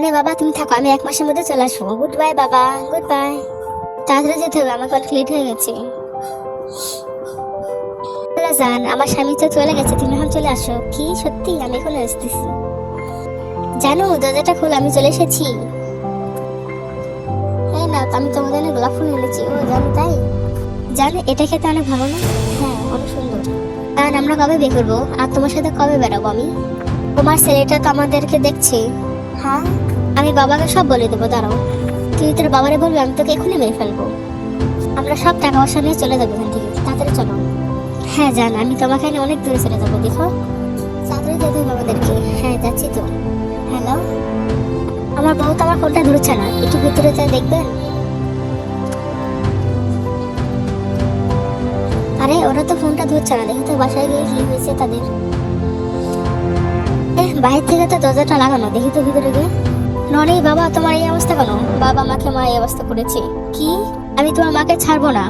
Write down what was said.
মানে বাবা তুমি থাকো, আমি 1 মাসের মধ্যে চলে আসবো। গুড বাই বাবা, গুড বাই। তাড়াতাড়ি যেতে হবে, আমার অনেক লেট হয়ে গেছে। জান আমার স্বামী তো চলে গেছে, তুমি এখন চলে আসো। কি সত্যি? আমি এখন আসতেছি। জানো দরজাটা খোল, আমি চলে এসেছি। হ্যাঁ না, আমি তোমার জন্য গোলাপ ফুল এনেছি। ও জানো তাই? জানো এটা খেতে অনেক ভালো না? হ্যাঁ অনেক সুন্দর। আর আমরা কবে বিয়ে করবো, আর তোমার সাথে কবে বেরোবো আমি? তোমার ছেলেটা তো আমাদেরকে দেখছে। হ্যাঁ আমি বাবাকে সব বলে দেবো, দাঁড়াও। তুই তোর বাবারে বলবি আমি তোকে এখনই মেরে ফেলবো। আমরা সব টাকা পয়সা নিয়ে চলে যাবো এখান থেকে, তাড়াতাড়ি চলো। হ্যাঁ জান, আমি তোমাকে নিয়ে অনেক দূরে চলে যাবো, দেখো। তাড়াতাড়ি যেতে হবে আমাদেরকে। হ্যাঁ যাচ্ছি তো। হ্যালো, আমার বউ তো আমার ফোনটা ধরছে না, একটু ভিতরে যা দেখবেন। আরে ওরা তো ফোনটা ধরছে না, দেখি তো বাসায় গিয়ে কি হয়েছে তাদের। বাইরে থেকে তো দরজাটা লাগানো, দেখি তো ভিতরে গিয়ে। নরে বাবা, তোমার এই অবস্থা কেন? বাবা মাকে মা এই অবস্থা করেছে। কি? আমি তোমার মাকে ছাড়বো না।